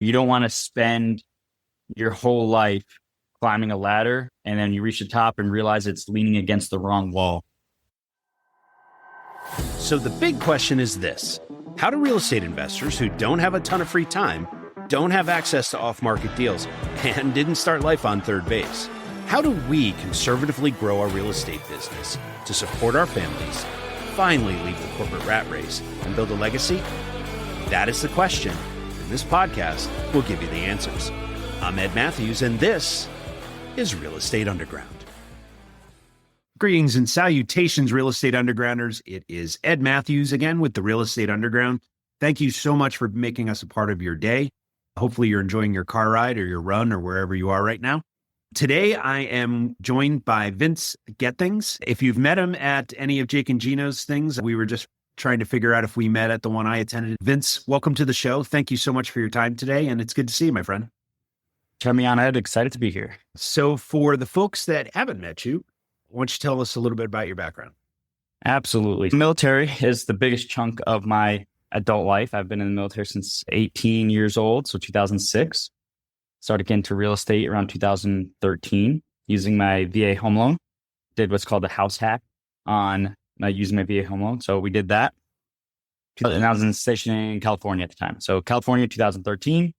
You don't want to spend your whole life climbing a ladder and then you reach the top and realize it's leaning against the wrong wall. So the big question is this: how do real estate investors who don't have a ton of free time, don't have access to off-market deals, and didn't start life on third base, how do we conservatively grow our real estate business to support our families, finally leave the corporate rat race, and build a legacy? That is the question, and this podcast will give you the answers. I'm Ed Matthews, and this is Real Estate Underground. Greetings and salutations, Real Estate Undergrounders. It is Ed Matthews again with the Real Estate Underground. Thank you so much for making us a part of your day. Hopefully you're enjoying your car ride or your run or wherever you are right now. Today, I am joined by Vince Gethings. If you've met him at any of Jake and Gino's things, we were just trying to figure out if we met at the one I attended. Vince, welcome to the show. Thank you so much for your time today, and it's good to see you, my friend. Turn me on, Ed. Excited to be here. So for the folks that haven't met you, why don't you tell us a little bit about your background? Absolutely. Military is the biggest chunk of my adult life. I've been in the military since 18 years old, so 2006. Started getting into real estate around 2013 using my VA home loan. Did what's called a house hack on using my VA home loan. So we did that. And I was stationed in California at the time. So California, 2013,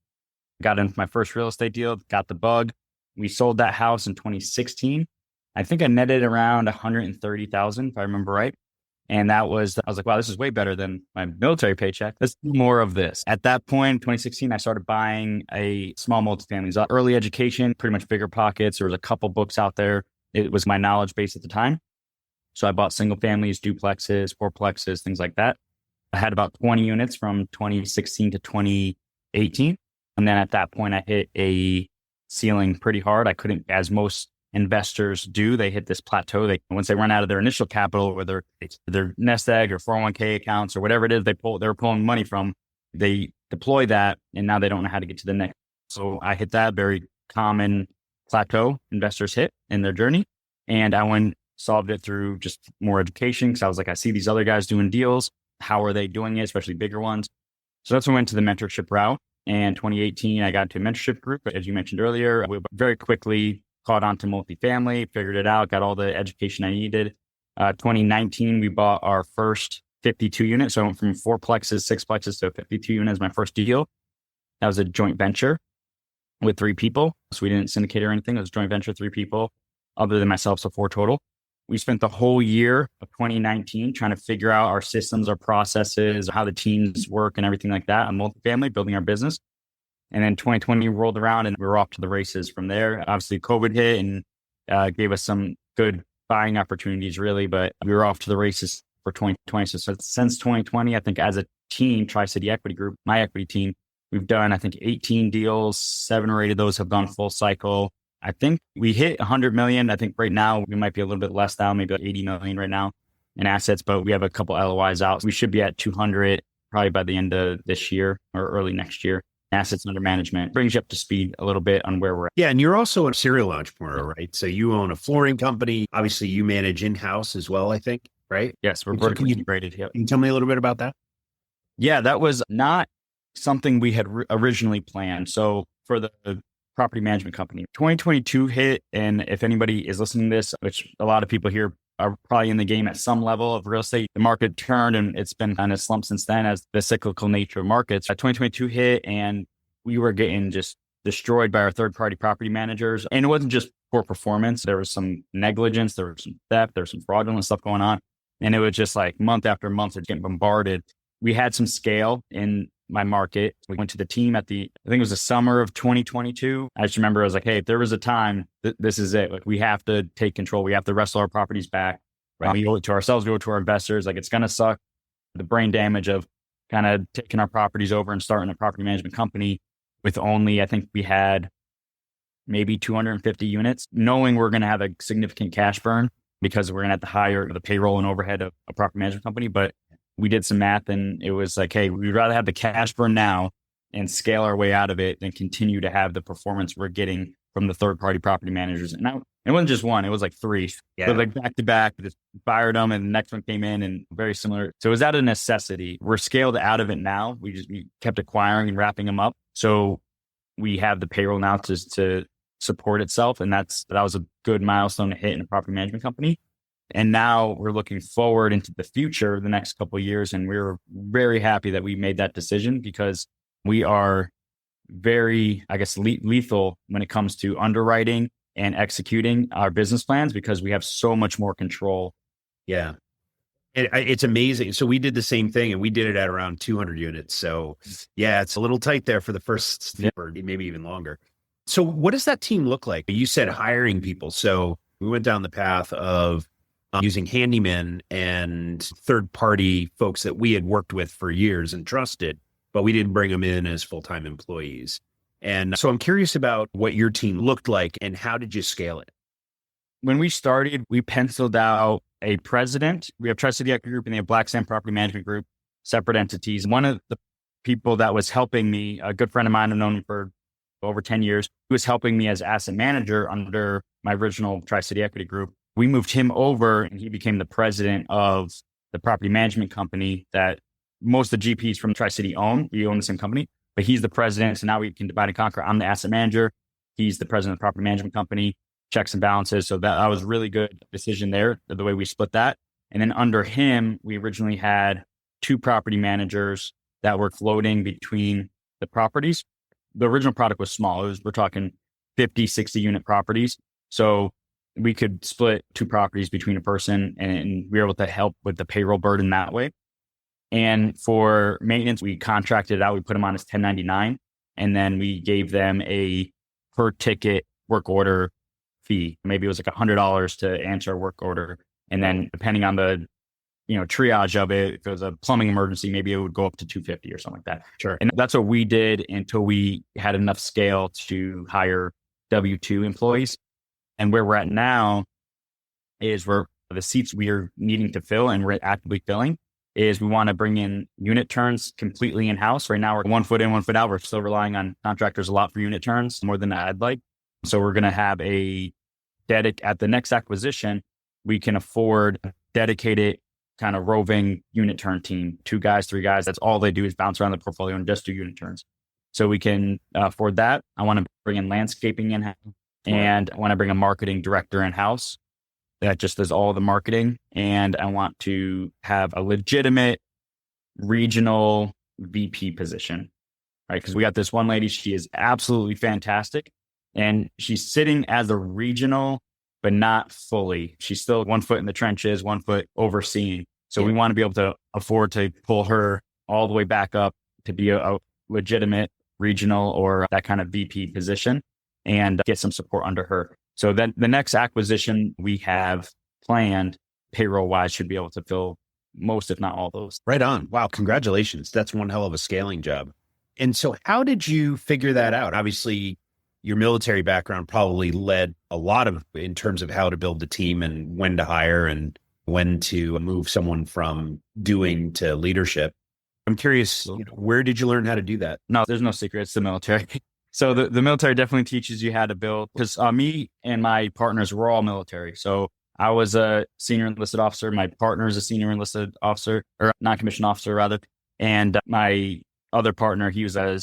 got into my first real estate deal, got the bug. We sold that house in 2016. I think I netted around 130,000, if I remember right. And I was like, wow, this is way better than my military paycheck. Let's do more of this. At that point, in 2016, I started buying a small multifamily. Early education, pretty much bigger pockets. There was a couple books out there. It was my knowledge base at the time. So I bought single families, duplexes, fourplexes, things like that. I had about 20 units from 2016 to 2018. And then at that point, I hit a ceiling pretty hard. I couldn't, as most investors do, they hit this plateau. Once they run out of their initial capital, whether it's their nest egg or 401k accounts or whatever it is they're pulling money from, they deploy that and now they don't know how to get to the next. So I hit that very common plateau investors hit in their journey. And I solved it through just more education because I was like, I see these other guys doing deals. How are they doing it, especially bigger ones? So that's when I went to the mentorship route. And 2018, I got into a mentorship group. As you mentioned earlier, we very quickly caught on to multifamily, figured it out, got all the education I needed. 2019, we bought our first 52 units. So I went from fourplexes, sixplexes to 52 units, my first deal. That was a joint venture with 3 people. So we didn't syndicate or anything. It was a joint venture, 3 people, other than myself, so 4 total. We spent the whole year of 2019 trying to figure out our systems, our processes, how the teams work and everything like that on multifamily, building our business. And then 2020 rolled around and we were off to the races from there. Obviously, COVID hit and gave us some good buying opportunities, really, but we were off to the races for 2020. So since 2020, I think as a team, Tri-City Equity Group, my equity team, we've done, I think, 18 deals. 7 or 8 of those have gone full cycle. I think we hit 100 million. I think right now we might be a little bit less now, maybe like 80 million right now in assets, but we have a couple LOIs out. So we should be at 200 probably by the end of this year or early next year. Assets under management brings you up to speed a little bit on where we're at. Yeah, and you're also a serial entrepreneur, right? So you own a flooring company. Obviously, you manage in-house as well, I think, right? Yes, we're vertically integrated. Yep. Can you tell me a little bit about that? Yeah, that was not something we had originally planned. So for the property management company, 2022 hit. And if anybody is listening to this, which a lot of people here are probably in the game at some level of real estate, the market turned and it's been kind of slumped since then as the cyclical nature of markets. 2022 hit and we were getting just destroyed by our third-party property managers. And it wasn't just poor performance. There was some negligence, there was some theft, there was some fraudulent stuff going on. And it was just like month after month, it's getting bombarded. We had some scale in my market. We went to the team I think it was the summer of 2022. I just remember I was like, hey, if there was a time, this is it. Like we have to take control. We have to wrestle our properties back. Right? We owe it to ourselves, we owe it to our investors. Like it's going to suck. The brain damage of kind of taking our properties over and starting a property management company with only, I think we had maybe 250 units, knowing we're going to have a significant cash burn because we're going to have to hire the payroll and overhead of a property management company. But we did some math and it was like, hey, we'd rather have the cash burn now and scale our way out of it than continue to have the performance we're getting from the third-party property managers. And now it wasn't just one, it was like 3. Yeah. So like back to back, just fired them and the next one came in and very similar. So it was out of necessity. We're scaled out of it now. We kept acquiring and wrapping them up. So we have the payroll now to support itself. And that was a good milestone to hit in a property management company. And now we're looking forward into the future, the next couple of years. And we're very happy that we made that decision because we are very, I guess, lethal when it comes to underwriting and executing our business plans because we have so much more control. Yeah. It's amazing. So we did the same thing and we did it at around 200 units. So yeah, it's a little tight there for the first, or maybe even longer. So what does that team look like? You said hiring people. So we went down the path of using handymen and third-party folks that we had worked with for years and trusted, but we didn't bring them in as full-time employees. And so I'm curious about what your team looked like and how did you scale it? When we started, we penciled out a president. We have Tri-City Equity Group and they have Black Sand Property Management Group, separate entities. One of the people that was helping me, a good friend of mine, I've known him for over 10 years, who was helping me as asset manager under my original Tri-City Equity Group. We moved him over and he became the president of the property management company that most of the GPs from Tri-City own. We own the same company, but he's the president. So now we can divide and conquer. I'm the asset manager. He's the president of the property management company, checks and balances. So that was a really good decision there, the way we split that. And then under him, we originally had 2 property managers that were floating between the properties. The original product was small. We're talking 50, 60 unit properties. So we could split 2 properties between a person and we were able to help with the payroll burden that way. And for maintenance, we contracted it out. We put them on as 1099. And then we gave them a per ticket work order fee. Maybe it was like $100 to answer a work order. And then depending on the, triage of it, if it was a plumbing emergency, maybe it would go up to $250 or something like that. Sure. And that's what we did until we had enough scale to hire W-2 employees. And where we're at now is where the seats we are needing to fill and we're actively filling is we want to bring in unit turns completely in-house. Right now we're 1 foot in, 1 foot out. We're still relying on contractors a lot for unit turns, more than I'd like. So we're going to have at the next acquisition, we can afford a dedicated kind of roving unit turn team, 2 guys, 3 guys. That's all they do is bounce around the portfolio and just do unit turns. So we can afford that. I want to bring in landscaping in-house. And I want to bring a marketing director in-house that just does all the marketing. And I want to have a legitimate regional VP position, right? Because we got this one lady, she is absolutely fantastic. And she's sitting as a regional, but not fully. She's still 1 foot in the trenches, 1 foot overseeing. So we want to be able to afford to pull her all the way back up to be a legitimate regional or that kind of VP position and get some support under her. So then the next acquisition we have planned payroll wise should be able to fill most, if not all those. Right on. Wow. Congratulations. That's one hell of a scaling job. And so how did you figure that out? Obviously, your military background probably led a lot of in terms of how to build the team and when to hire and when to move someone from doing to leadership. I'm curious, where did you learn how to do that? No, there's no secret. It's the military. So the military definitely teaches you how to build, because me and my partners were all military. So I was a senior enlisted officer. My partner is a senior enlisted officer, or non-commissioned officer rather. And my other partner, he was a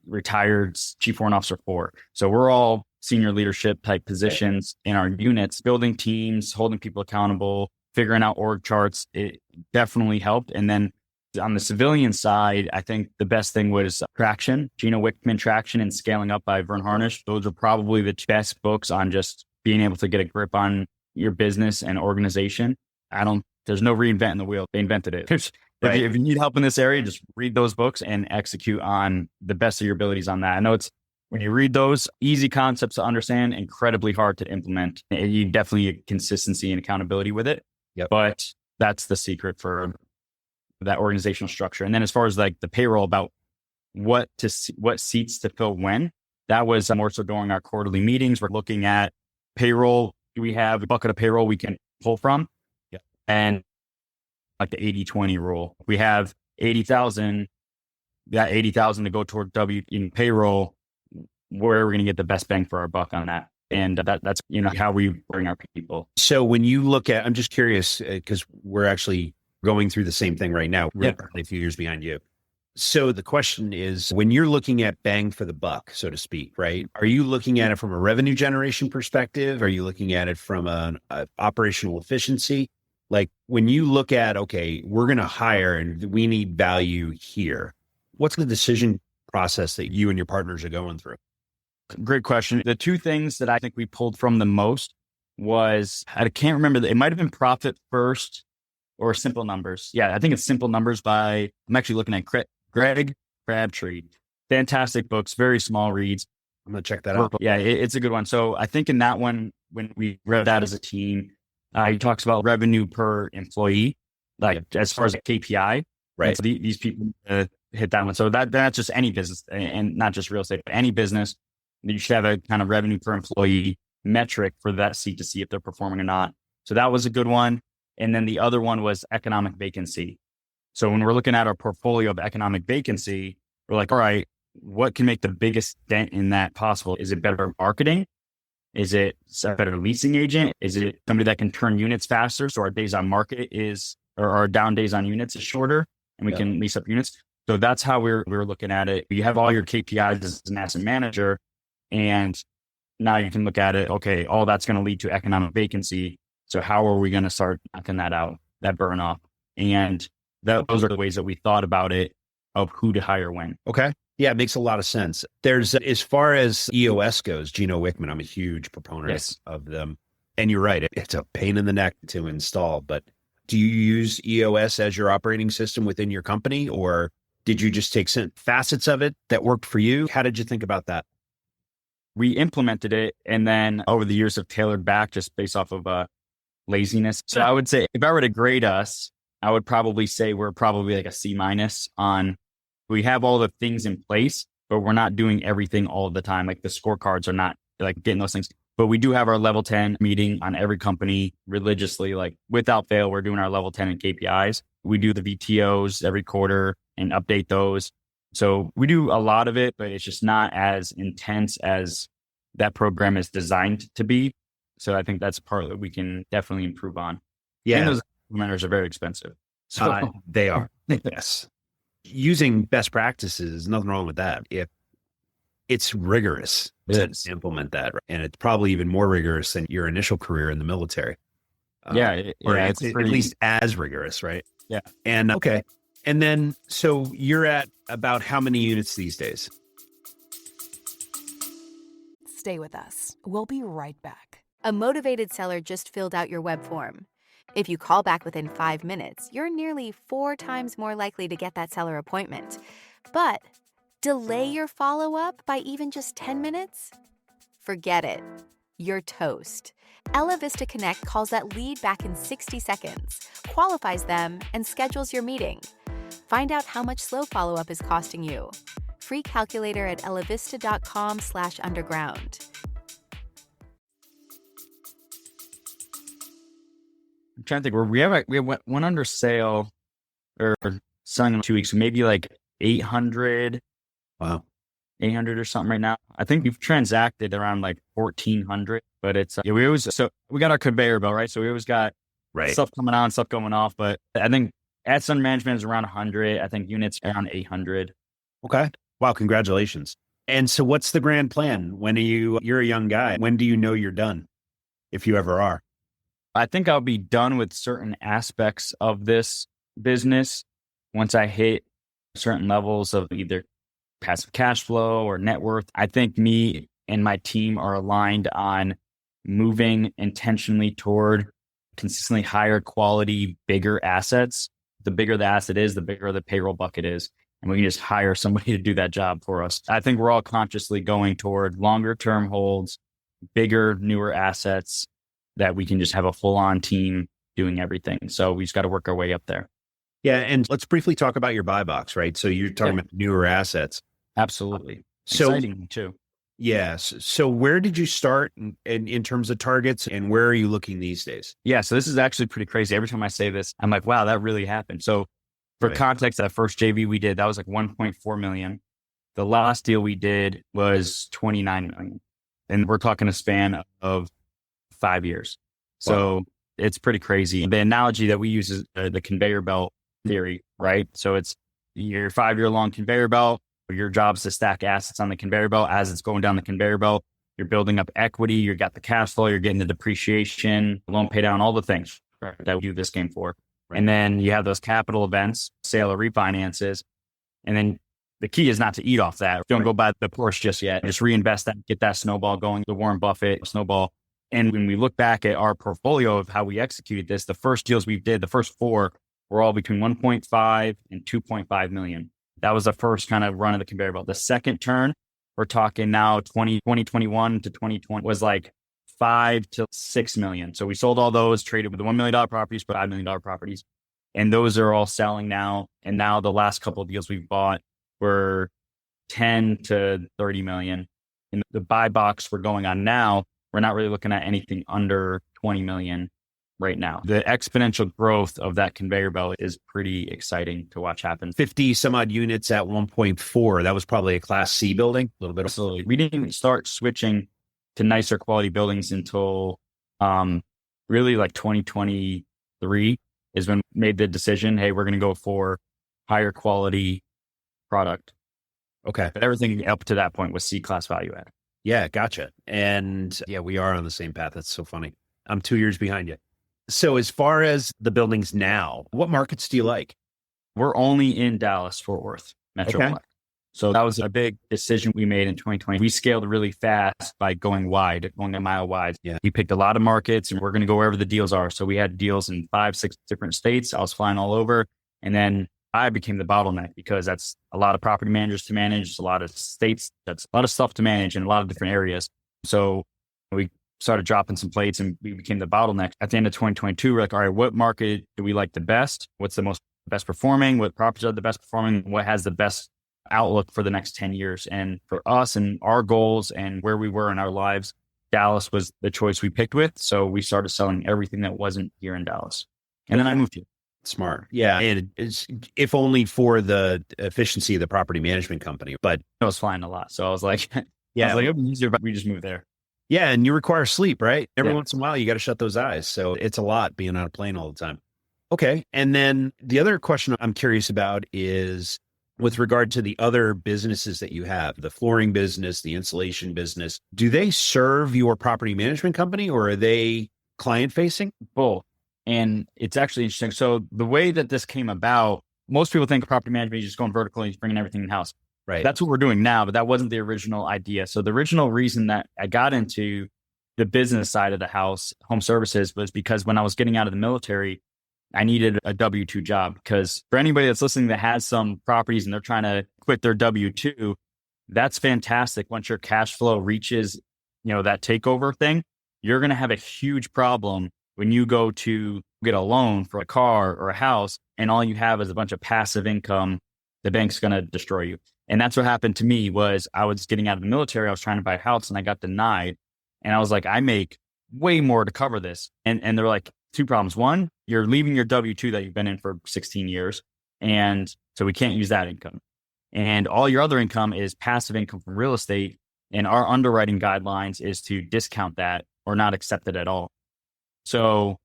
retired Chief Warrant Officer 4. So we're all senior leadership type positions in our units, building teams, holding people accountable, figuring out org charts. It definitely helped. And then on the civilian side, I think the best thing was Traction, Gino Wickman Traction and Scaling Up by Vern Harnish. Those are probably the best books on just being able to get a grip on your business and organization. There's no reinventing the wheel. They invented it. Right. If you need help in this area, just read those books and execute on the best of your abilities on that. I know it's, when you read those, easy concepts to understand, incredibly hard to implement. You definitely get consistency and accountability with it. Yep. But that's the secret for that organizational structure. And then as far as like the payroll about what seats to fill when, that was more so during our quarterly meetings. We're looking at payroll. Do we have a bucket of payroll we can pull from? Yeah. And like the 80-20 rule, we have 80,000, that 80,000 to go toward in payroll. Where are we going to get the best bang for our buck on that? And that's, how we bring our people. So when you look at, I'm just curious, because we're actually going through the same thing right now, really, a few years behind you. So the question is, when you're looking at bang for the buck, so to speak, right? Are you looking at it from a revenue generation perspective? Are you looking at it from an operational efficiency? Like when you look at, okay, we're going to hire and we need value here. What's the decision process that you and your partners are going through? Great question. The two things that I think we pulled from the most was, I can't remember, it might have been Profit First or Simple Numbers. Yeah, I think it's Simple Numbers I'm actually looking at Greg Crabtree. Fantastic books, very small reads. I'm going to check that out. Yeah, it's a good one. So I think in that one, when we read that as a team, he talks about revenue per employee, like as far as a KPI. Right. So these people hit that one. So that's just any business, and not just real estate, but any business. You should have a kind of revenue per employee metric for that seat to see if they're performing or not. So that was a good one. And then the other one was economic vacancy. So when we're looking at our portfolio of economic vacancy, we're like, all right, what can make the biggest dent in that possible? Is it better marketing? Is it a better leasing agent? Is it somebody that can turn units faster? So our days on market or our down days on units is shorter and we can lease up units. So that's how we're looking at it. You have all your KPIs as an asset manager, and now you can look at it. Okay, all that's going to lead to economic vacancy. So how are we going to start knocking that out, that burn off? And those are the ways that we thought about it, of who to hire when. Okay. Yeah, it makes a lot of sense. There's, as far as EOS goes, Gino Wickman, I'm a huge proponent of them. And you're right, it's a pain in the neck to install. But do you use EOS as your operating system within your company, or did you just take some facets of it that worked for you? How did you think about that? We implemented it, and then over the years have tailored back just based off of laziness. So I would say if I were to grade us, I would probably say we're probably like a C- on, we have all the things in place, but we're not doing everything all the time. Like the scorecards are not like getting those things, but we do have our level 10 meeting on every company religiously, like without fail, we're doing our level 10 and KPIs. We do the VTOs every quarter and update those. So we do a lot of it, but it's just not as intense as that program is designed to be. So I think that's a part that we can definitely improve on. Yeah. And those implementers are very expensive. So they are. Yes. Using best practices, nothing wrong with that. If it's rigorous to implement that, and it's probably even more rigorous than your initial career in the military. It's at least as rigorous, right? Yeah. And okay. And then, so you're at about how many units these days? Stay with us. We'll be right back. A motivated seller just filled out your web form. If you call back within 5 minutes, you're nearly 4 times more likely to get that seller appointment. But delay your follow-up by even just 10 minutes? Forget it. You're toast. Elevista Connect calls that lead back in 60 seconds, qualifies them, and schedules your meeting. Find out how much slow follow-up is costing you. Free calculator at elevista.com/underground. I'm trying to think. We have one under sale or selling in 2 weeks, maybe like 800. Wow. 800 or something right now. I think we've transacted around like 1,400, but it's, we got our conveyor belt, right? So we always got stuff coming on, stuff going off, but I think assets under management is around 100. I think units around 800. Okay. Wow. Congratulations. And so what's the grand plan? You're a young guy. When do you know you're done? If you ever are. I think I'll be done with certain aspects of this business once I hit certain levels of either passive cash flow or net worth. I think me and my team are aligned on moving intentionally toward consistently higher quality, bigger assets. The bigger the asset is, the bigger the payroll bucket is. And we can just hire somebody to do that job for us. I think we're all consciously going toward longer term holds, bigger, newer assets that we can just have a full on team doing everything. So we just got to work our way up there. Yeah. And let's briefly talk about your buy box, right? So you're talking about newer assets. Absolutely. So, exciting too. Yes. So where did you start in terms of targets, and where are you looking these days? Yeah. So this is actually pretty crazy. Every time I say this, I'm like, wow, that really happened. So for context, that first JV we did, that was like 1.4 million. The last deal we did was 29 million. And we're talking a span of 5 years. So it's pretty crazy. The analogy that we use is the conveyor belt theory, right? So it's, your 5-year long conveyor belt. Your job is to stack assets on the conveyor belt. As it's going down the conveyor belt, you're building up equity. You got the cash flow. You're getting the depreciation, loan pay down, all the things that we do this game for. Right. And then you have those capital events, sale or refinances. And then the key is not to eat off that. Don't go buy the Porsche just yet. Just reinvest that, get that snowball going, the Warren Buffett snowball. And when we look back at our portfolio of how we executed this, the first deals we did, the first 4 were all between 1.5 and 2.5 million. That was the first kind of run of the conveyor belt. The second turn, we're talking now 2021 to 2020 was like 5 to 6 million. So we sold all those, traded with the $1 million properties, but $5 million properties. And those are all selling now. And now the last couple of deals we've bought were 10 to 30 million. In the buy box we're going on now, we're not really looking at anything under 20 million right now. The exponential growth of that conveyor belt is pretty exciting to watch happen. 50 some odd units at 1.4. That was probably a Class C building, a little bit. Absolutely. We didn't even start switching to nicer quality buildings until really like 2023 is when we made the decision, hey, we're going to go for higher quality product. Okay. But everything up to that point was C-class value add. Yeah, gotcha. And yeah, we are on the same path. That's so funny. I'm 2 years behind you. So as far as the buildings now, what markets do you like? We're only in Dallas, Fort Worth, Metro. Okay. So that was a big decision we made in 2020. We scaled really fast by going wide, going a mile wide. Yeah. We picked a lot of markets and we're going to go wherever the deals are. So we had deals in 5, 6 different states. I was flying all over. And then I became the bottleneck because that's a lot of property managers to manage, a lot of states, that's a lot of stuff to manage in a lot of different areas. So we started dropping some plates and we became the bottleneck. At the end of 2022, we're like, all right, what market do we like the best? What's the best performing? What properties are the best performing? What has the best outlook for the next 10 years? And for us and our goals and where we were in our lives, Dallas was the choice we picked with. So we started selling everything that wasn't here in Dallas. And then I moved here. Smart. Yeah. And it's, if only for the efficiency of the property management company, but I was flying a lot. So I was like, yeah, I was like, it'd be easier, but we just moved there. Yeah. And you require sleep, right? Every once in a while, you got to shut those eyes. So it's a lot being on a plane all the time. Okay. And then the other question I'm curious about is with regard to the other businesses that you have, the flooring business, the insulation business, do they serve your property management company or are they client facing? Both. And it's actually interesting. So the way that this came about, most people think property management is just going vertical and just bringing everything in-house. Right. That's what we're doing now, but that wasn't the original idea. So the original reason that I got into the business side of the house, home services, was because when I was getting out of the military, I needed a W-2 job. Because for anybody that's listening that has some properties and they're trying to quit their W-2, that's fantastic. Once your cash flow reaches, that takeover thing, you're going to have a huge problem when you go to get a loan for a car or a house and all you have is a bunch of passive income. The bank's going to destroy you. And that's what happened to me. Was I was getting out of the military. I was trying to buy a house and I got denied. And I was like, I make way more to cover this. And they're like, 2 problems. One, you're leaving your W-2 that you've been in for 16 years. And so we can't use that income. And all your other income is passive income from real estate. And our underwriting guidelines is to discount that or not accept it at all. So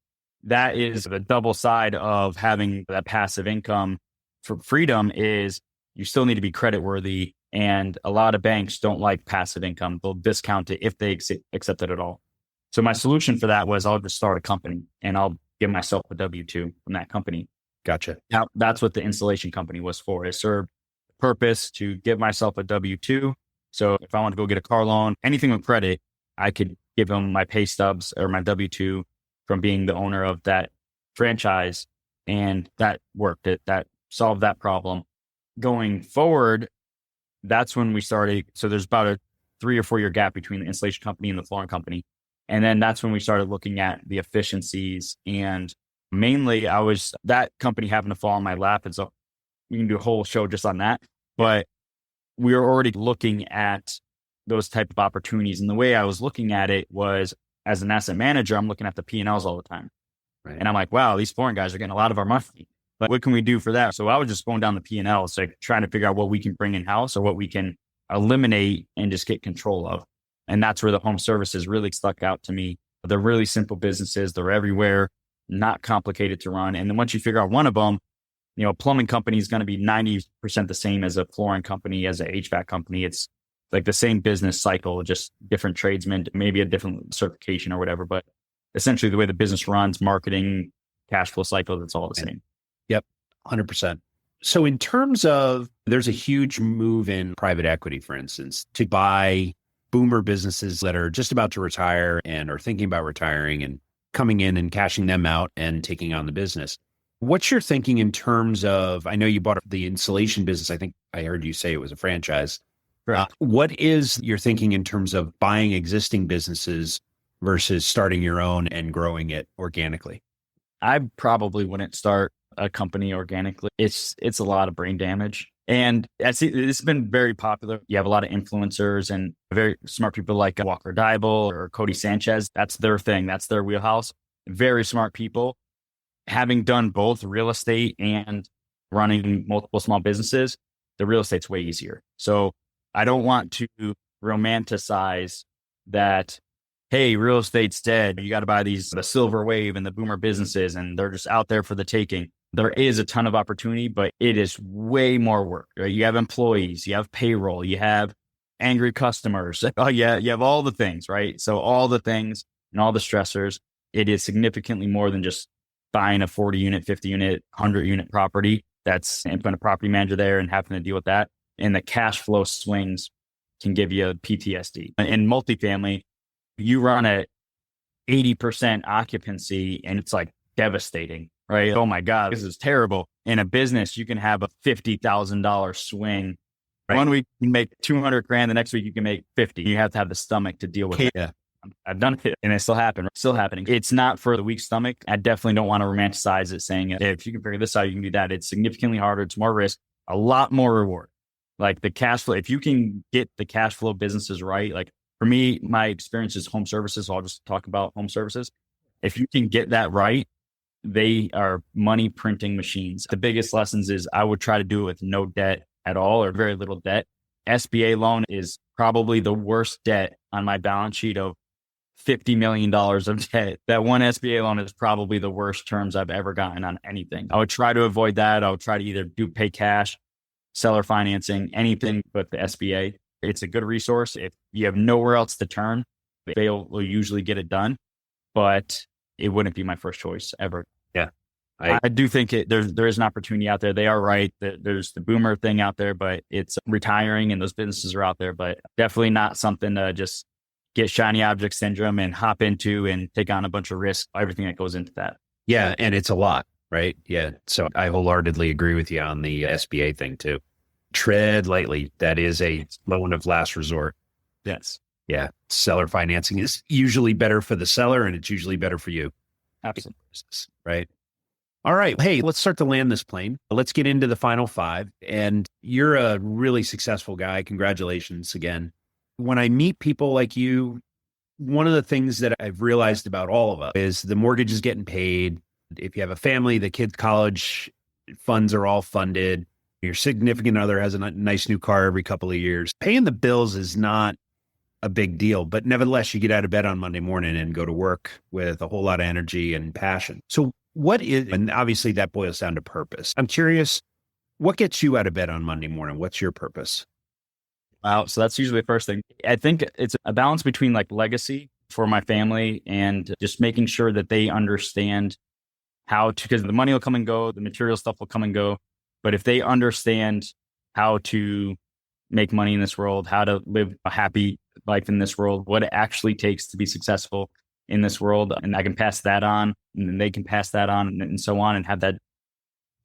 that is the double side of having that passive income. For freedom is you still need to be credit worthy. And a lot of banks don't like passive income. They'll discount it if they accept it at all. So my solution for that was I'll just start a company and I'll give myself a W-2 from that company. Gotcha. Now, that's what the installation company was for. It served the purpose to give myself a W-2. So if I want to go get a car loan, anything with credit, I could give them my pay stubs or my W-2 from being the owner of that franchise. And that worked. That solved that problem. Going forward, that's when we started. So there's about a 3 or 4 year gap between the installation company and the flooring company. And then that's when we started looking at the efficiencies. And mainly that company happened to fall in my lap. And so we can do a whole show just on that. But we were already looking at those type of opportunities. And the way I was looking at it was, as an asset manager, I'm looking at the P&Ls all the time. Right. And I'm like, wow, these flooring guys are getting a lot of our money. But what can we do for that? So I was just going down the P&Ls, like trying to figure out what we can bring in-house or what we can eliminate and just get control of. And that's where the home services really stuck out to me. They're really simple businesses. They're everywhere, not complicated to run. And then once you figure out one of them, A plumbing company is going to be 90% the same as a flooring company, as an HVAC company. It's like the same business cycle, just different tradesmen, maybe a different certification or whatever. But essentially the way the business runs, marketing, cash flow cycle, it's all the same. Yep. 100%. So in terms of, there's a huge move in private equity, for instance, to buy boomer businesses that are just about to retire and are thinking about retiring and coming in and cashing them out and taking on the business. What's your thinking in terms of, I know you bought the insulation business. I think I heard you say it was a franchise. What is your thinking in terms of buying existing businesses versus starting your own and growing it organically? I probably wouldn't start a company organically. It's a lot of brain damage. And it's been very popular. You have a lot of influencers and very smart people like Walker Dybel or Cody Sanchez. That's their thing. That's their wheelhouse. Very smart people. Having done both real estate and running multiple small businesses, the real estate's way easier. So I don't want to romanticize that, hey, real estate's dead. You got to buy the silver wave and the boomer businesses, and they're just out there for the taking. There is a ton of opportunity, but it is way more work. Right? You have employees, you have payroll, you have angry customers. Oh yeah, you have all the things, right? So all the things and all the stressors, it is significantly more than just buying a 40 unit, 50 unit, 100 unit property. And putting a property manager there and having to deal with that. And the cash flow swings can give you PTSD. In multifamily, you run at 80% occupancy and it's like devastating, right? Oh my God, this is terrible. In a business, you can have a $50,000 swing. Right. One week you make 200 grand, the next week you can make 50. You have to have the stomach to deal with it. Yeah. I've done it and it still happened. Still happening. It's not for the weak stomach. I definitely don't want to romanticize it saying if you can figure this out, you can do that. It's significantly harder. It's more risk, a lot more reward. Like the cash flow, if you can get the cash flow businesses right, like for me, my experience is home services. So I'll just talk about home services. If you can get that right, they are money printing machines. The biggest lessons is I would try to do it with no debt at all or very little debt. SBA loan is probably the worst debt on my balance sheet of $50 million of debt. That one SBA loan is probably the worst terms I've ever gotten on anything. I would try to avoid that. I would try to either pay cash, seller financing, anything but the SBA. It's a good resource. If you have nowhere else to turn, they will usually get it done, but it wouldn't be my first choice ever. Yeah. I do think there is an opportunity out there. They are right. There's the boomer thing out there, but it's retiring and those businesses are out there, but definitely not something to just get shiny object syndrome and hop into and take on a bunch of risk, everything that goes into that. Yeah. And it's a lot, right? Yeah. So I wholeheartedly agree with you on the SBA thing too. Tread lightly. That is a loan of last resort. Yes. Yeah. Seller financing is usually better for the seller and it's usually better for you. Absolutely. Right. All right. Hey, let's start to land this plane. Let's get into the final five. And you're a really successful guy. Congratulations again. When I meet people like you, one of the things that I've realized about all of us is the mortgage is getting paid. If you have a family, the kids' college funds are all funded. Your significant other has a nice new car every couple of years. Paying the bills is not a big deal, but nevertheless, you get out of bed on Monday morning and go to work with a whole lot of energy and passion. So and obviously that boils down to purpose. I'm curious, what gets you out of bed on Monday morning? What's your purpose? Wow. So that's usually the first thing. I think it's a balance between like legacy for my family and just making sure that they understand how to, because the money will come and go, the material stuff will come and go. But if they understand how to make money in this world, how to live a happy life in this world, what it actually takes to be successful in this world, and I can pass that on and then they can pass that on and so on and have that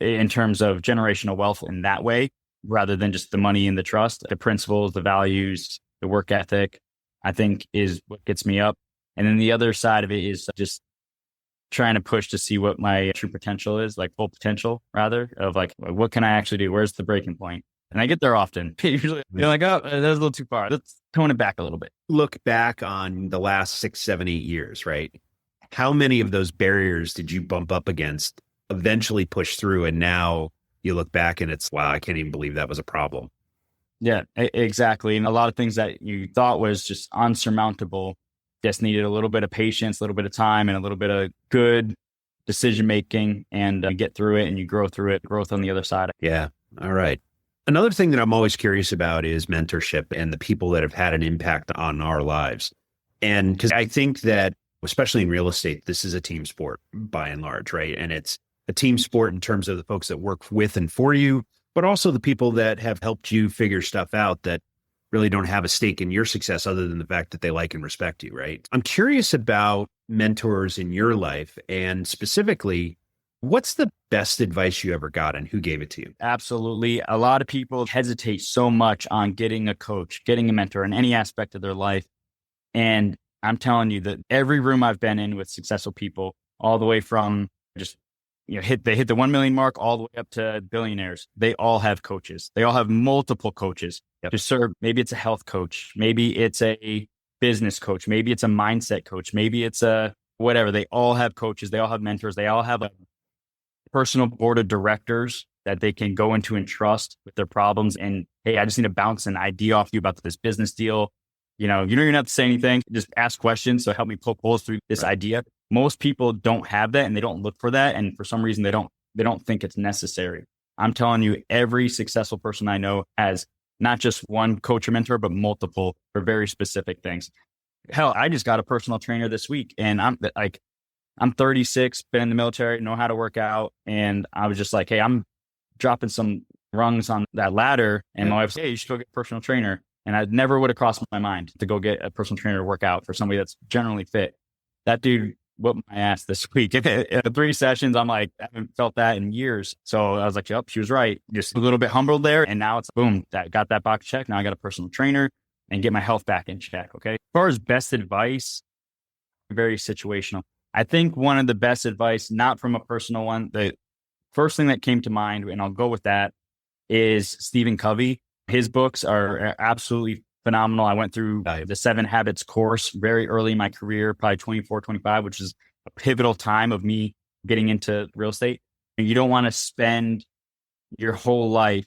in terms of generational wealth in that way, rather than just the money and the trust, the principles, the values, the work ethic, I think is what gets me up. And then the other side of it is just trying to push to see what my true potential is, like full potential rather, of like, what can I actually do? Where's the breaking point? And I get there often. Usually you're like, oh, that's a little too far. Let's tone it back a little bit. Look back on the last 6, 7, 8 years, right? How many of those barriers did you bump up against, eventually push through, and now you look back and it's, wow, I can't even believe that was a problem. Yeah, exactly. And a lot of things that you thought was just unsurmountable just needed a little bit of patience, a little bit of time, and a little bit of good decision making, and you get through it and you grow through it, growth on the other side. Yeah. All right. Another thing that I'm always curious about is mentorship and the people that have had an impact on our lives. And because I think that, especially in real estate, this is a team sport by and large, right? And it's a team sport in terms of the folks that work with and for you, but also the people that have helped you figure stuff out that really don't have a stake in your success other than the fact that they like and respect you, right? I'm curious about mentors in your life, and specifically, what's the best advice you ever got and who gave it to you? Absolutely. A lot of people hesitate so much on getting a coach, getting a mentor in any aspect of their life. And I'm telling you that every room I've been in with successful people, all the way from just, they hit the 1 million mark all the way up to billionaires. They all have coaches. They all have multiple coaches to serve. Maybe it's a health coach. Maybe it's a business coach. Maybe it's a mindset coach. Maybe it's a whatever. They all have coaches. They all have mentors. They all have a personal board of directors that they can go into and trust with their problems. And hey, I just need to bounce an idea off you about this business deal. You don't even have to say anything. Just ask questions. So help me poke holes through this idea. Most people don't have that and they don't look for that. And for some reason, they don't think it's necessary. I'm telling you, every successful person I know has not just one coach or mentor, but multiple for very specific things. Hell, I just got a personal trainer this week, and I'm 36, been in the military, know how to work out. And I was just like, hey, I'm dropping some rungs on that ladder. And my wife said, hey, you should go get a personal trainer. And I never would have crossed my mind to go get a personal trainer to work out for somebody that's generally fit. That dude whooped my ass this week. In 3 sessions, I'm like, I haven't felt that in years. So I was like, yep, she was right. Just a little bit humbled there. And now it's boom, that got that box checked. Now I got a personal trainer and get my health back in check. Okay. As far as best advice, very situational. I think one of the best advice, not from a personal one, the first thing that came to mind, and I'll go with that, is Stephen Covey. His books are absolutely phenomenal. I went through the 7 Habits course very early in my career, probably 24, 25, which is a pivotal time of me getting into real estate. And you don't want to spend your whole life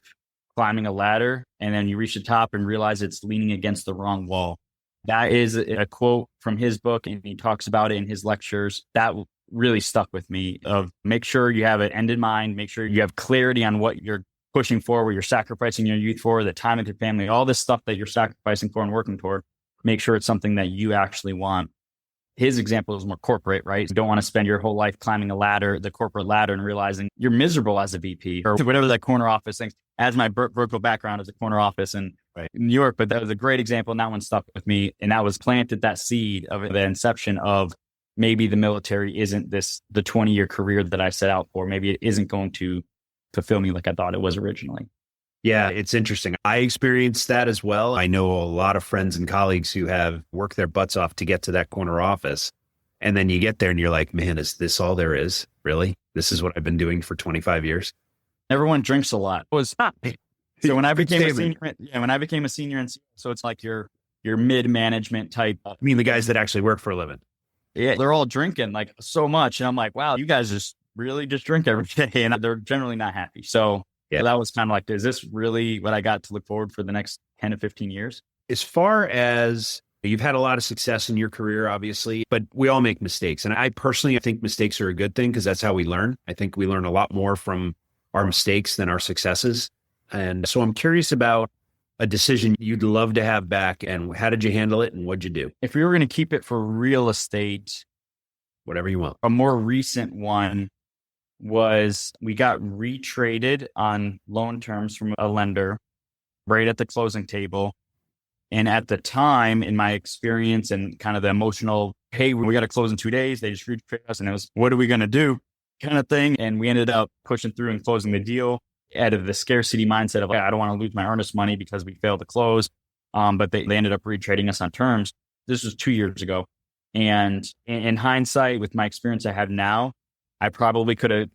climbing a ladder and then you reach the top and realize it's leaning against the wrong wall. That is a quote from his book, and he talks about it in his lectures. That really stuck with me, of make sure you have an end in mind, make sure you have clarity on what you're pushing for, what you're sacrificing your youth for, the time with your family, all this stuff that you're sacrificing for and working toward. Make sure it's something that you actually want. His example is more corporate, right? You don't want to spend your whole life climbing a ladder, the corporate ladder, and realizing you're miserable as a VP or whatever that corner office thing. As my vertical background as a corner office in New York, but that was a great example. And that one stuck with me. And that was planted that seed of the inception of maybe the military isn't the 20-year career that I set out for. Maybe it isn't going to fulfill me like I thought it was originally. Yeah, it's interesting. I experienced that as well. I know a lot of friends and colleagues who have worked their butts off to get to that corner office. And then you get there and you're like, man, is this all there is? Really? This is what I've been doing for 25 years? Everyone drinks a lot. So when I became a senior, so it's like your mid-management type. I mean, the guys that actually work for a living. Yeah, they're all drinking like so much. And I'm like, wow, you guys just really just drink every day. And they're generally not happy. So that was kind of like, is this really what I got to look forward for the next 10 to 15 years? As far as you've had a lot of success in your career, obviously, but we all make mistakes. And I personally think mistakes are a good thing because that's how we learn. I think we learn a lot more from our mistakes than our successes. And so I'm curious about a decision you'd love to have back, and how did you handle it and what'd you do? If we were going to keep it for real estate, whatever you want. A more recent one was we got retraded on loan terms from a lender right at the closing table. And at the time, in my experience and kind of the emotional, hey, we got to close in 2 days. They just retraded us. And it was, what are we going to do kind of thing. And we ended up pushing through and closing the deal out of the scarcity mindset of, I don't want to lose my earnest money because we failed to close. But they ended up retrading us on terms. This was 2 years ago. And in hindsight, with my experience I have now, I probably could have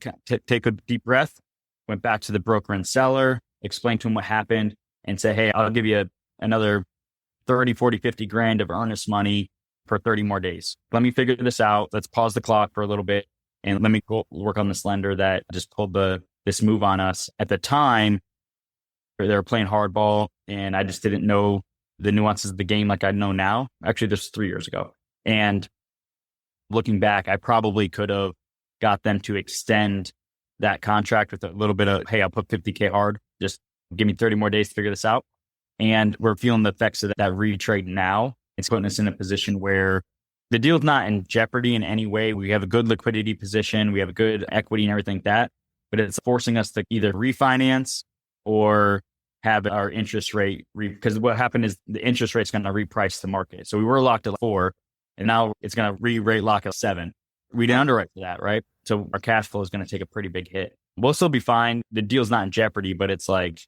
take a deep breath, went back to the broker and seller, explained to him what happened, and say, hey, I'll give you another 30, 40, 50 grand of earnest money for 30 more days. Let me figure this out. Let's pause the clock for a little bit. And let me go work on this lender that just pulled this move on us. At the time, they were playing hardball, and I just didn't know the nuances of the game like I know now. Actually, this was 3 years ago. And looking back, I probably could have got them to extend that contract with a little bit of, hey, I'll put 50K hard. Just give me 30 more days to figure this out. And we're feeling the effects of that retrade now. It's putting us in a position where the deal's not in jeopardy in any way. We have a good liquidity position. We have a good equity and everything like that. But it's forcing us to either refinance or have our interest rate, because what happened is the interest rate's going to reprice the market. So we were locked at 4, and now it's going to re-rate lock at 7. We didn't underwrite for that, right? So our cash flow is going to take a pretty big hit. We'll still be fine. The deal's not in jeopardy, but it's like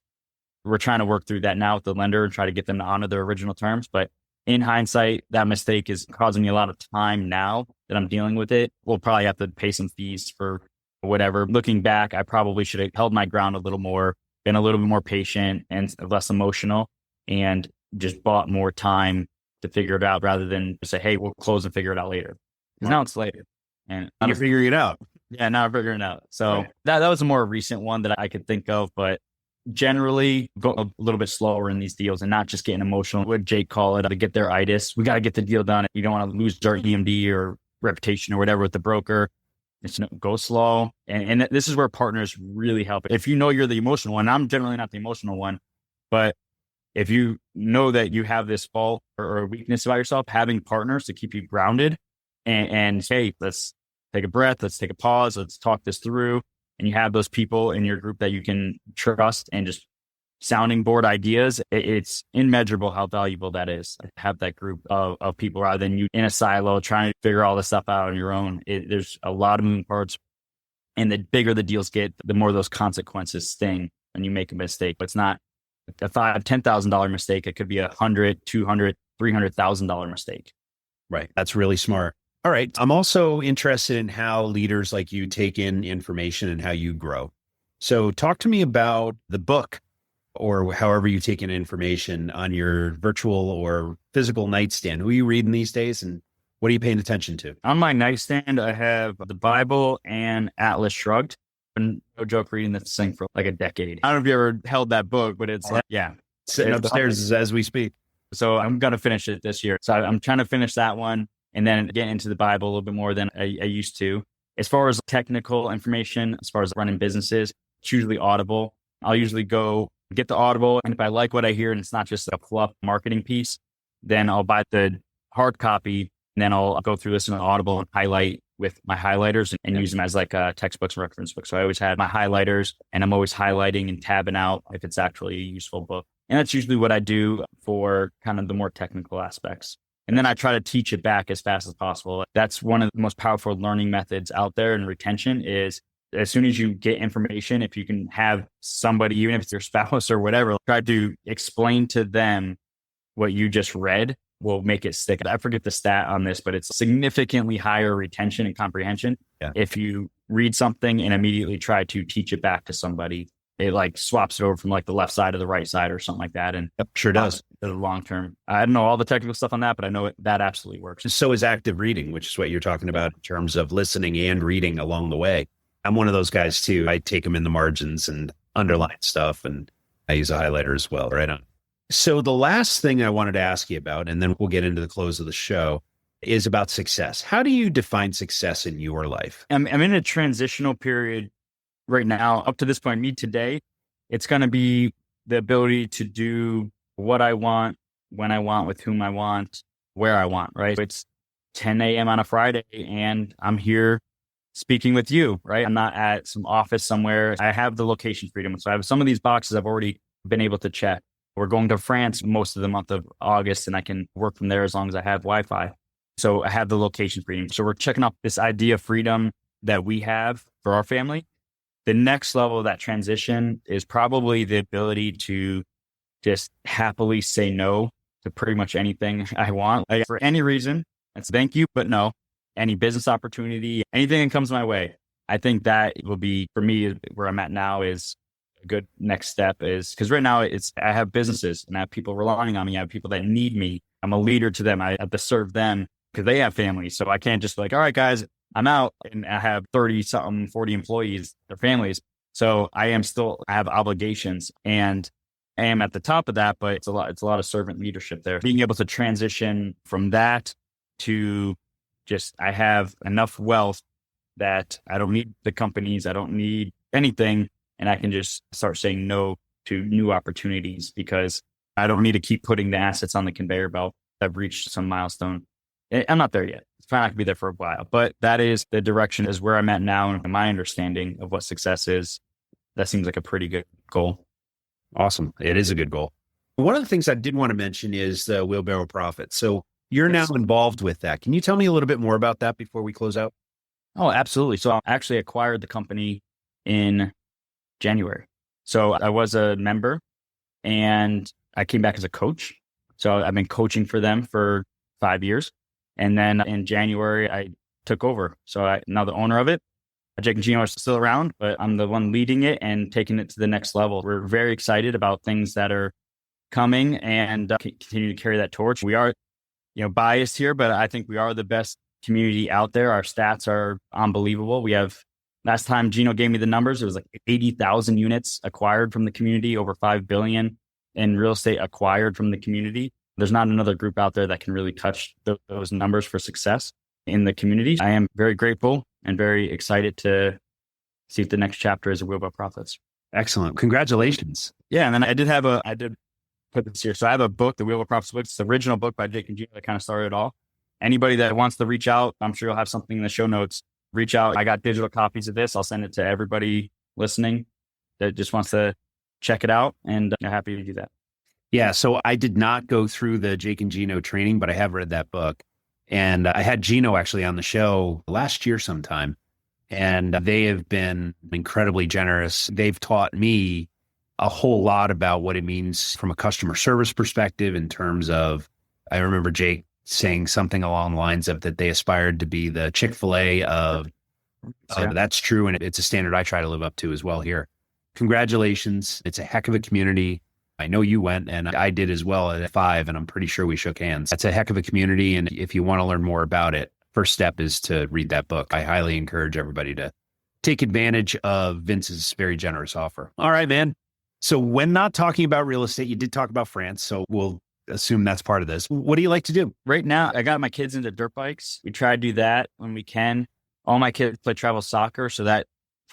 we're trying to work through that now with the lender and try to get them to honor their original terms. But in hindsight, that mistake is causing me a lot of time now that I'm dealing with it. We'll probably have to pay some fees for whatever. Looking back, I probably should have held my ground a little more, been a little bit more patient and less emotional, and just bought more time to figure it out rather than say, hey, we'll close and figure it out later. Because now it's later. And You're figuring it out. Yeah, now I'm figuring it out. So right. that was a more recent one that I could think of, but generally go a little bit slower in these deals and not just getting emotional. What Jake call it, to get their itis. We got to get the deal done. You don't want to lose our EMD or reputation or whatever with the broker. It's go slow. And this is where partners really help. If you know you're the emotional one, I'm generally not the emotional one, but if you know that you have this fault or weakness about yourself, having partners to keep you grounded and hey, let's take a breath, let's take a pause, let's talk this through. And you have those people in your group that you can trust and just sounding board ideas. It's immeasurable how valuable that is. Have that group of people rather than you in a silo trying to figure all this stuff out on your own. There's a lot of moving parts. And the bigger the deals get, the more those consequences sting when you make a mistake. But it's not a $5,000, $10,000 mistake. It could be $100,000, $200,000, $300,000 mistake. Right. That's really smart. All right. I'm also interested in how leaders like you take in information and how you grow. So talk to me about the book or however you take in information on your virtual or physical nightstand. Who are you reading these days and what are you paying attention to? On my nightstand, I have the Bible and Atlas Shrugged. And no joke reading this thing for like a decade. I don't know if you ever held that book, but it's sitting upstairs as we speak. So I'm going to finish it this year. So I'm trying to finish that one and then get into the Bible a little bit more than I used to. As far as technical information, as far as running businesses, it's usually Audible. I'll usually go get the Audible. And if I like what I hear and it's not just a fluff marketing piece, then I'll buy the hard copy and then I'll go through this in Audible and highlight with my highlighters and use them as like textbooks and reference books. So I always had my highlighters and I'm always highlighting and tabbing out if it's actually a useful book. And that's usually what I do for kind of the more technical aspects. And then I try to teach it back as fast as possible. That's one of the most powerful learning methods out there in retention is as soon as you get information, if you can have somebody, even if it's your spouse or whatever, try to explain to them what you just read will make it stick. I forget the stat on this, but it's significantly higher retention and comprehension. Yeah. If you read something and immediately try to teach it back to somebody, it like swaps it over from like the left side to the right side or something like that. And sure does. The long term. I don't know all the technical stuff on that, but I know that absolutely works. So is active reading, which is what you're talking about in terms of listening and reading along the way. I'm one of those guys too. I take them in the margins and underline stuff and I use a highlighter as well. Right on. So the last thing I wanted to ask you about, and then we'll get into the close of the show, is about success. How do you define success in your life? I'm in a transitional period right now. Up to this point, me today, it's going to be the ability to do what I want, when I want, with whom I want, where I want, right? It's 10 a.m. on a Friday and I'm here speaking with you, right? I'm not at some office somewhere. I have the location freedom. So I have some of these boxes I've already been able to check. We're going to France most of the month of August and I can work from there as long as I have Wi-Fi. So I have the location freedom. So we're checking off this idea of freedom that we have for our family. The next level of that transition is probably the ability to just happily say no to pretty much anything I want. Like for any reason, it's thank you, but no. Any business opportunity, anything that comes my way. I think that will be, for me, where I'm at now is a good next step is, because right now I have businesses and I have people relying on me. I have people that need me. I'm a leader to them. I have to serve them because they have families. So I can't just be like, all right, guys, I'm out and I have 30 something, 40 employees, their families. So I have obligations and I am at the top of that, but it's a lot of servant leadership there. Being able to transition from that to just, I have enough wealth that I don't need the companies, I don't need anything, and I can just start saying no to new opportunities because I don't need to keep putting the assets on the conveyor belt. I've reached some milestone. I'm not there yet. It's probably not going to be there for a while, but that is the direction, is where I'm at now. And my understanding of what success is, that seems like a pretty good goal. Awesome. It is a good goal. One of the things I did want to mention is the Wheelbarrow Profit. So you're now involved with that. Can you tell me a little bit more about that before we close out? Oh, absolutely. So I actually acquired the company in January. So I was a member and I came back as a coach. So I've been coaching for them for 5 years. And then in January, I took over. So I'm now the owner of it. Jake and Gino are still around, but I'm the one leading it and taking it to the next level. We're very excited about things that are coming and continue to carry that torch. We are, biased here, but I think we are the best community out there. Our stats are unbelievable. We have, last time Gino gave me the numbers, it was like 80,000 units acquired from the community, over 5 billion in real estate acquired from the community. There's not another group out there that can really touch those numbers for success in the community. I am very grateful and very excited to see if the next chapter is a Wheelbarrow Profits. Excellent. Congratulations. Yeah. And then I did put this here. So I have a book, the Wheelbarrow Profits book. It's the original book by Jake and Gino that kind of started it all. Anybody that wants to reach out, I'm sure you'll have something in the show notes. Reach out. I got digital copies of this. I'll send it to everybody listening that just wants to check it out, and I'm happy to do that. Yeah. So I did not go through the Jake and Gino training, but I have read that book. And I had Gino actually on the show last year sometime, and they have been incredibly generous. They've taught me a whole lot about what it means from a customer service perspective in terms of, I remember Jake saying something along the lines of that they aspired to be the Chick-fil-A of, that's true. And it's a standard I try to live up to as well here. Congratulations. It's a heck of a community. I know you went, and I did as well at 5, and I'm pretty sure we shook hands. That's a heck of a community. And if you want to learn more about it, first step is to read that book. I highly encourage everybody to take advantage of Vince's very generous offer. All right, man. So when not talking about real estate, you did talk about France. So we'll assume that's part of this. What do you like to do? Right now, I got my kids into dirt bikes. We try to do that when we can. All my kids play travel soccer, so that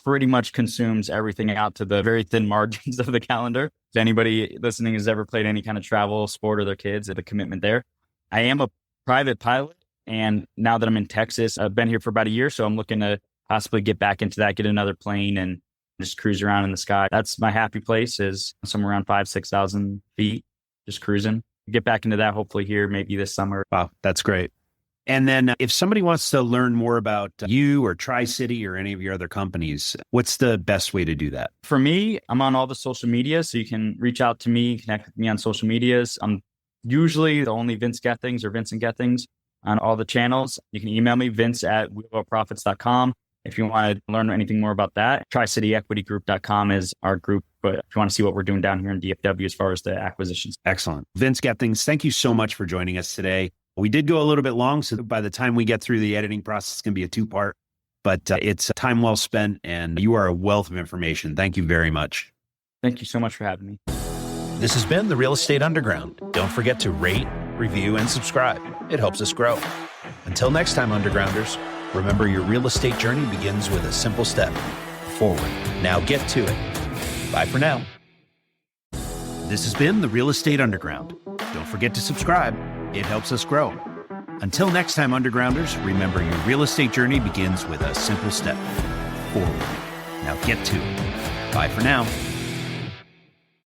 pretty much consumes everything out to the very thin margins of the calendar. If anybody listening has ever played any kind of travel sport or their kids, there's a commitment there. I am a private pilot, and now that I'm in Texas, I've been here for about a year, so I'm looking to possibly get back into that, get another plane and just cruise around in the sky. That's my happy place, is somewhere around 5,000-6,000 feet, just cruising. Get back into that hopefully here, maybe this summer. Wow, that's great. And then if somebody wants to learn more about you or Tri-City or any of your other companies, what's the best way to do that? For me, I'm on all the social media, so you can reach out to me, connect with me on social medias. I'm usually the only Vince Gethings or Vincent Gethings on all the channels. You can email me, vince@wheelbarrowprofits.com. If you want to learn anything more about that, TriCityEquityGroup.com is our group. But if you want to see what we're doing down here in DFW as far as the acquisitions. Excellent. Vince Gethings, thank you so much for joining us today. We did go a little bit long, so by the time we get through the editing process, it's going to be a 2-part, but it's time well spent, and you are a wealth of information. Thank you very much. Thank you so much for having me. This has been The Real Estate Underground. Don't forget to rate, review, and subscribe. It helps us grow. Until next time, Undergrounders, remember your real estate journey begins with a simple step forward. Now get to it. Bye for now. This has been The Real Estate Underground. Don't forget to subscribe. It helps us grow. Until next time, Undergrounders, remember your real estate journey begins with a simple step forward. Now get to it. Bye for now.